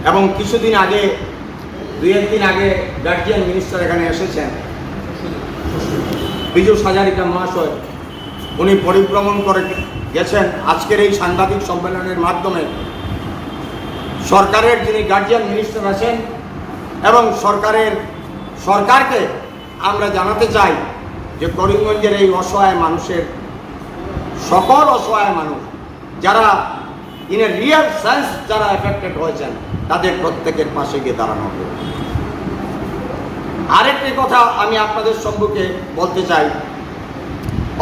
এবং কিছুদিন আগে, দুই একদিন আগে গার্জিয়ান মিনিস্টার এখানে এসেছেন, পীযূষ হাজারিকা মহাশয়। উনি পরিভ্রমণ করে গেছেন আজকের এই সাংবাদিক সম্মেলনের মাধ্যমে সরকারের যিনি গার্জিয়ান মিনিস্টার আছেন এবং সরকারকে আমরা জানাতে চাই যে করিমগঞ্জের এই অসহায় মানুষের, সকল অসহায় মানুষ যারা ইন এ রিয়েল সেন্স যারা এফেক্টেড হয়েছেন, তাদের প্রত্যেকের পাশে গিয়ে দাঁড়ানো হবে। আরেকটি কথা আমি আপনাদের সম্মুখে বলতে চাই,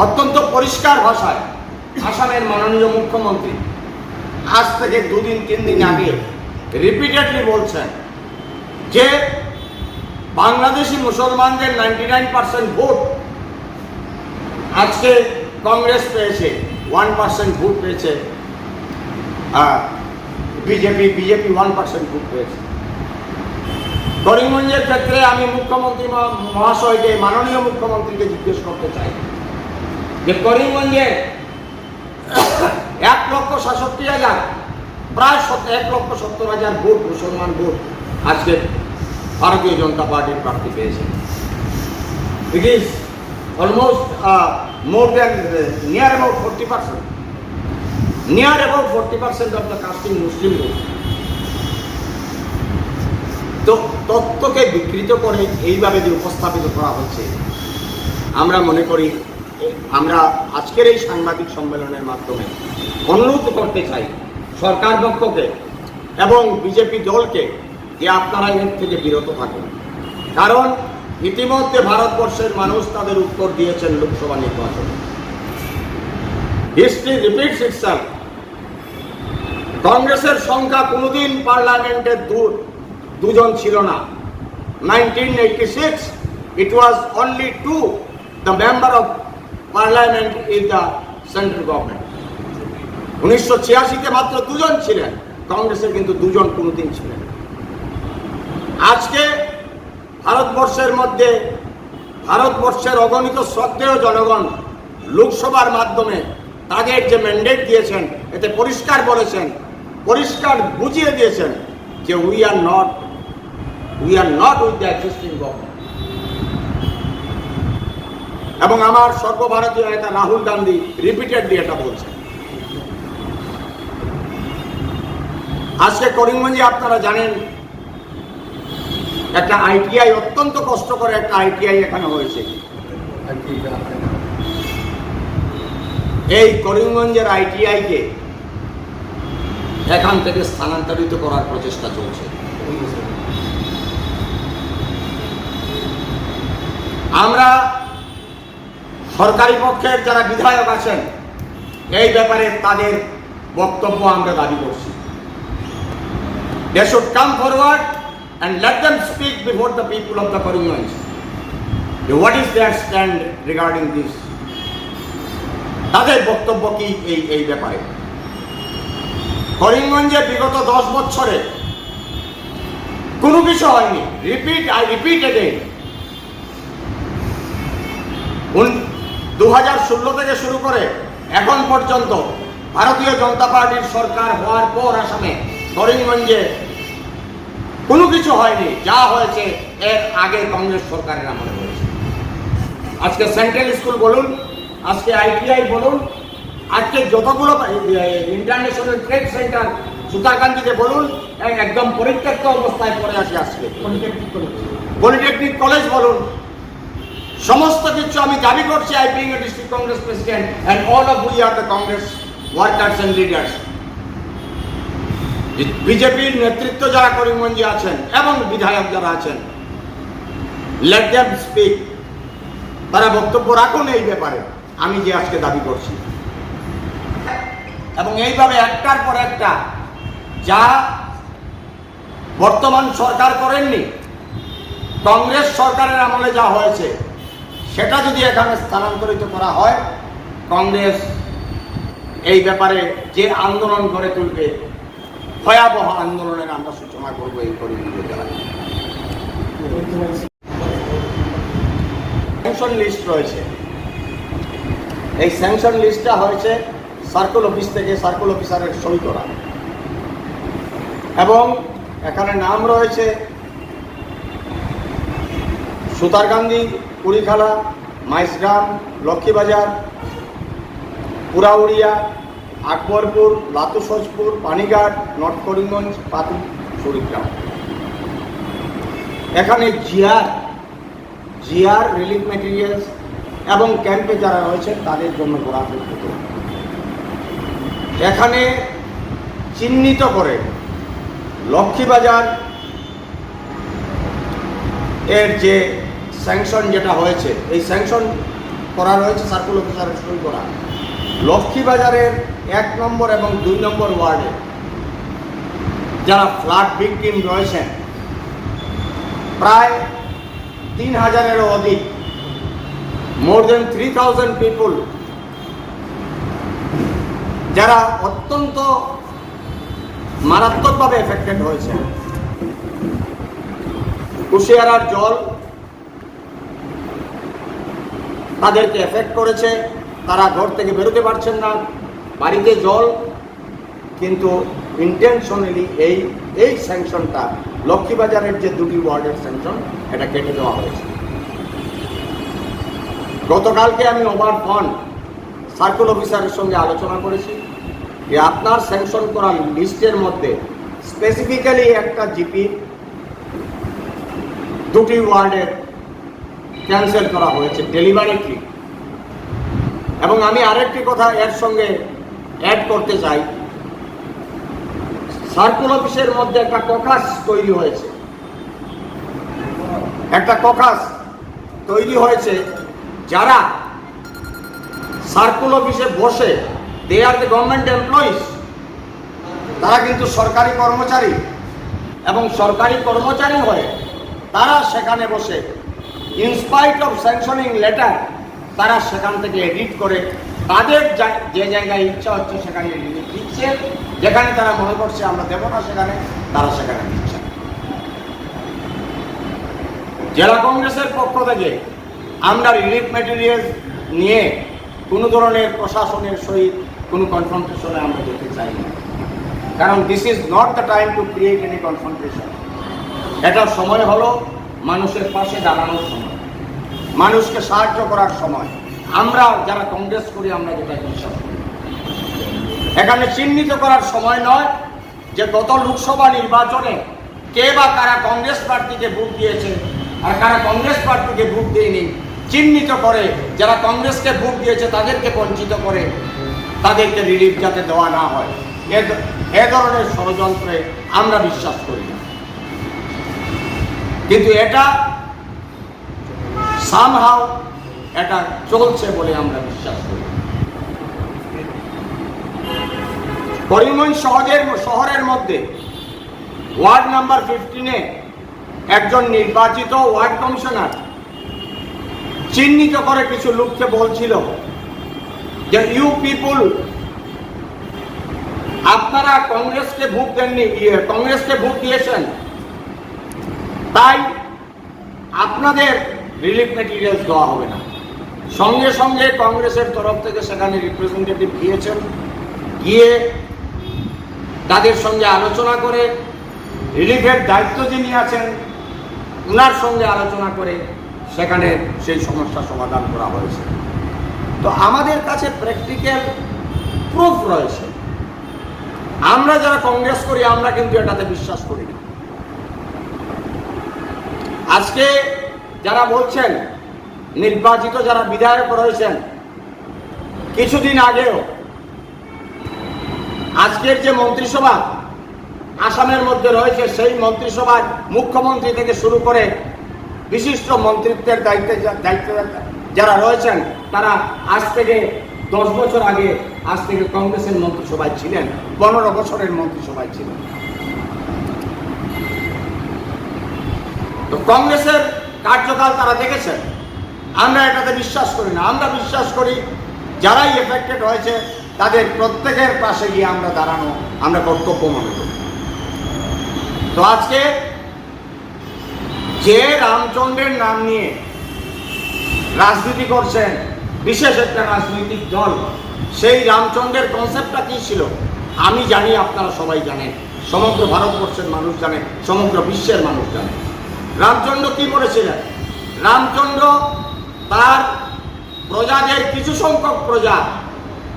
অত্যন্ত পরিষ্কার ভাষায় আসামের মাননীয় মুখ্যমন্ত্রী আজ থেকে 2-3 দিন আগে রিপিটেডলি বলছেন যে বাংলাদেশি মুসলমানদের 99% ভোট আজকে কংগ্রেস পেয়েছে, 1% ভোট পেয়েছে বিজেপি 1% ভোট পেয়েছে। করিমগঞ্জের ক্ষেত্রে আমি মুখ্যমন্ত্রী মহাশয়কে, মাননীয় মুখ্যমন্ত্রীকে জিজ্ঞেস করতে চাই যে করিমগঞ্জে 1,67,000 প্রায় 1,70,000 ভোট, মুসলমান ভোট আজকে ভারতীয় জনতা পার্টির প্রার্থী পেয়েছে। It is almost more than near about 40%. Near about 40% of the casting Muslim vote. তো তথ্যকে বিকৃত করে এইভাবে যে উপস্থাপিত করা হচ্ছে, আমরা মনে করি, আমরা আজকের এই সাংবাদিক সম্মেলনের মাধ্যমে অনুরোধ করতে চাই সরকার পক্ষকে এবং বিজেপি দলকে যে আপনারা এর থেকে বিরত থাকুন। কারণ ইতিমধ্যে ভারতবর্ষের মানুষ তাদের উত্তর দিয়েছেন লোকসভা নির্বাচনে। History repeats itself. কংগ্রেসের সংখ্যা কোনোদিন পার্লামেন্টে দুজন ছিল না। 1986 it was only 2 the member of parliament in the central government. 1986-তে মাত্র 2 জন ছিলেন, কংগ্রেসের কিন্তু 2 জন কোনোদিন ছিলেন। আজকে ভারতবর্ষের অগণিত শ্রদ্ধেয় জনগণ লোকসভার মাধ্যমে তাদের যে ম্যান্ডেট দিয়েছেন, এতে পরিষ্কার বলেছেন, পরিষ্কার বুঝিয়ে দিয়েছেন যে we are not with the existing government. এবং আমার সর্বভারতীয় নেতা রাহুল গান্ধী রিপিটেডলি এটা বলছেন। আজকে করিমগঞ্জে আপনারা জানেন একটা আইটিআই, অত্যন্ত কষ্ট করে একটা আইটিআই এখানে হয়েছে। এই করিমগঞ্জের আইটিআইকে এখান থেকে স্থানান্তরিত করার প্রচেষ্টা চলছে। আমরা সরকারি পক্ষের যারা বিধায়ক আছেন এই ব্যাপারে তাদের বক্তব্য আমরা দাবি করছি। They should come forward and let them speak before the people of the Karimganj. What is their stand regarding this? তাদের বক্তব্য কি এই ব্যাপারে? করিমগঞ্জে বিগত 10 বছরে কোনো কিছু হয়নি। I repeat again. 2016 থেকে শুরু করে এখন পর্যন্ত ভারতীয় জনতা পার্টির সরকার হওয়ার পর আসামে করিমগঞ্জে কোনো কিছু হয়নি। যা হয়েছে এর আগে কংগ্রেস সরকারের আমলে হয়েছে। আজকে সেন্ট্রাল স্কুল বলুন, আজকে আইটিআই বলুন, আজকে যতগুলো ইন্টারন্যাশনাল ট্রেড সেন্টার সুতারকান্দিতে বলুন, একদম পরিত্যক্ত অবস্থায় পড়ে আছে। আজকে পলিটেকনিক কলেজ বলুন, সমস্ত কিছু আমি দাবি করছি, I being a district Congress president and all of we are the Congress workers and leaders. বিজেপির নেতৃত্ব যারা করিমগঞ্জে আছেন এবং বিধায়ক যারা আছেন, লেট দেম স্পিক। তারা বক্তব্য রাখুন এই ব্যাপারে আমি যে আজকে দাবি করছি। এবং এইভাবে একটার পর একটা যা বর্তমান সরকার করেননি, কংগ্রেস সরকারের আমলে যা হয়েছে সেটা যদি এখানে স্থানান্তরিত করা হয়, কংগ্রেস এই ব্যাপারে যে আন্দোলন গড়ে তুলবে, ভয়াবহ আন্দোলনের আমরা সূচনা করবো এই করিমগঞ্জ জেলায়। স্যাংশন লিস্ট রয়েছে, এই স্যাংশন লিস্টটা হয়েছে সার্কেল অফিস থেকে, সার্কেল অফিসারের সই করা, এবং এখানে নাম রয়েছে সুতারকান্দি, কুড়িখালা, মাইসগ্রাম, লক্ষ্মীবাজার, পুরাউড়িয়া, আকবরপুর, লাতুসজপুর, পানিঘাট, নর্থ করিমগঞ্জ, পাতুল, কুড়িগ্রাম। এখানে জিআর রিলিফ মেটেরিয়ালস এবং ক্যাম্পে যারা রয়েছে তাদের জন্য বরাদ্দ হতো। এখানে চিহ্নিত করে লক্ষ্মীবাজার এর যে স্যাংশন যেটা হয়েছে, এই স্যাংশন করা রয়েছে সার্কুল অফিসারের সই করা। লক্ষ্মীবাজারের 1 নম্বর এবং 2 নম্বর ওয়ার্ডে যারা ফ্লাড ভিকটিম রয়েছেন প্রায় 3000-এরও অধিক, মোর দেন 3000 পিপুল, যারা অত্যন্ত মারাত্মকভাবে এফেক্টেড হয়েছে। কুশিয়ারার জল তাদেরকে এফেক্ট করেছে, তারা ঘর থেকে বেরোতে পারছেন না, বাড়িতে জল, কিন্তু ইন্টেনশনালি এই স্যাংশনটা লক্ষ্মীবাজারের যে 2টি ওয়ার্ডের স্যাংশন এটা কেটে দেওয়া হয়েছে। গতকালকে আমি ওভার ফোন সার্কুল অফিসারের সঙ্গে আলোচনা করেছি যে আপনার স্যাংশন করা লিস্টের মধ্যে স্পেসিফিক্যালি একটা জিপি 2টি ওয়ার্ডের ক্যান্সেল করা হয়েছে ডেলিভারিটি। এবং আমি আরেকটি কথা এর সঙ্গে অ্যাড করতে চাই, সার্কুল অফিসের মধ্যে একটা ককাস তৈরি হয়েছে, যারা সার্কুল অফিসে বসে, দে আর দ্য গভর্নমেন্ট এমপ্লয়িজ, তারা কিন্তু সরকারি কর্মচারী, এবং সরকারি কর্মচারী হয়ে তারা সেখানে বসে ইনস্পাইট অফ স্যাংশনিং লেটার তারা সেখান থেকে এডিট করে তাদের যে জায়গায় ইচ্ছা হচ্ছে সেখানে রিলিফ দিচ্ছে, যেখানে তারা মনে করছে আমরা দেবো না সেখানে তারা সেখানে দিচ্ছে। জেলা কংগ্রেসের পক্ষ থেকে আমরা রিলিফ মেটেরিয়াল নিয়ে কোনো ধরনের প্রশাসনের সহিত কোনো কনফ্রন্টেশনে আমরা যেতে চাই না, কারণ this is not the time to create any confrontation. এটার সময় হলো মানুষের পাশে দাঁড়ানোর সময়, মানুষকে সাহায্য করার সময়। আমরা যারা কংগ্রেস করি আমরা যেটা বিশ্বাস করি, এখানে চিহ্নিত করার সময় নয় যে গত লোকসভা নির্বাচনে কে বা কারা কংগ্রেস প্রার্থীকে ভোট দিয়েছে আর কারা কংগ্রেস প্রার্থীকে ভোট দেয়নি, চিহ্নিত করে যারা কংগ্রেসকে ভোট দিয়েছে তাদেরকে বঞ্চিত করে তাদেরকে রিলিফ যাতে দেওয়া না হয়, এ ধরনের ষড়যন্ত্রে আমরা বিশ্বাস করি না। কিন্তু এটা সামহাও এটা চলছে বলে আমরা বিশ্বাস করি। করিমগঞ্জ শহরের মধ্যে ওয়ার্ড নাম্বার 15-এ একজন নির্বাচিত ওয়ার্ড কমিশনার চিহ্নিত করে কিছু লোককে বলছিল যে ইউ পিপুল, আপনারা কংগ্রেসকে ভোট দেননি, কংগ্রেসকে ভোট দিয়েছেন, তাই আপনাদের রিলিফ মেটেরিয়ালস দেওয়া হবে না। সঙ্গে সঙ্গে কংগ্রেসের তরফ থেকে সেখানে রিপ্রেজেন্টেটিভ গিয়েছেন, গিয়ে তাদের সঙ্গে আলোচনা করে রিলিফের দায়িত্ব যিনি আছেন ওনার সঙ্গে আলোচনা করে সেখানে সেই সমস্যা সমাধান করা হয়েছে। তো আমাদের কাছে প্র্যাকটিক্যাল প্রুফ রয়েছে। আমরা যারা কংগ্রেস করি আমরা কিন্তু এটাতে বিশ্বাস করি না। আজকে যারা বলছেন নির্বাচিত যারা বিধায়ক রয়েছেন, কিছুদিন আগেও আজকের যে মন্ত্রিসভা আসামের মধ্যে রয়েছে সেই মন্ত্রিসভার মুখ্যমন্ত্রী থেকে শুরু করে বিশিষ্ট মন্ত্রিত্বের দায়িত্বে যারা রয়েছেন তারা আজ থেকে 10 বছর আগে আজ থেকে কংগ্রেসের মন্ত্রিসভায় ছিলেন, 15 বছরের মন্ত্রিসভায় ছিলেন। তো কংগ্রেসের কার্যকাল তারা দেখেছেন। আমরা এটাতে বিশ্বাস করি না। আমরা বিশ্বাস করি যারাই এফেক্টেড হয়েছে তাদের প্রত্যেকের পাশে গিয়ে আমরা দাঁড়ানো আমরা কর্তব্য মনে করি। তো আজকে যে রামচন্দ্রের নাম নিয়ে রাজনীতি করছেন বিশেষ একটা রাজনৈতিক দল, সেই রামচন্দ্রের কনসেপ্টটা কি ছিল আমি জানি, আপনারা সবাই জানেন। সমগ্র ভারতবর্ষের মানুষ জানে, সমগ্র বিশ্বের মানুষ জানে। রামচন্দ্র কি করেছিলেন? রামচন্দ্র তার প্রজাদের কিছু সংখ্যক প্রজা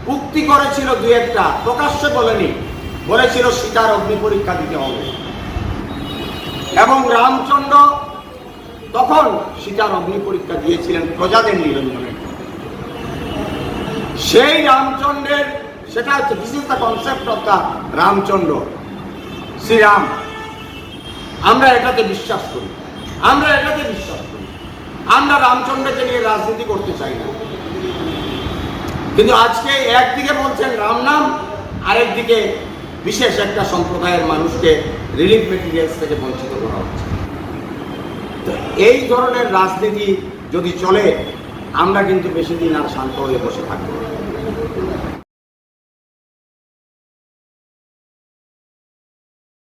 উক্তি করেছিল, দুই একটা, প্রকাশ্যে বলেনি, বলেছিল সীতার অগ্নি পরীক্ষা দিতে হবে। এবং রামচন্দ্র তখন সীতার অগ্নি পরীক্ষা দিয়েছিলেন প্রজাদের নিরঞ্জনের। সেই রামচন্দ্রের, সেটা হচ্ছে this is the concept of the Ramchandra, Shriram. আমরা এটাতে বিশ্বাস করি, আমরা এটাতে বিশ্বাস করি। আমরা রামচন্দ্রকে নিয়ে রাজনীতি করতে চাই না। কিন্তু আজকে একদিকে বলছেন রাম নাম, আরেকদিকে বিশেষ একটা সম্প্রদায়ের মানুষকে রিলিফ মেটেরিয়ালস থেকে বঞ্চিত করা হচ্ছে। তো এই ধরনের রাজনীতি যদি চলে, আমরা কিন্তু বেশি দিন আর শান্ত হয়ে বসে থাকবো না।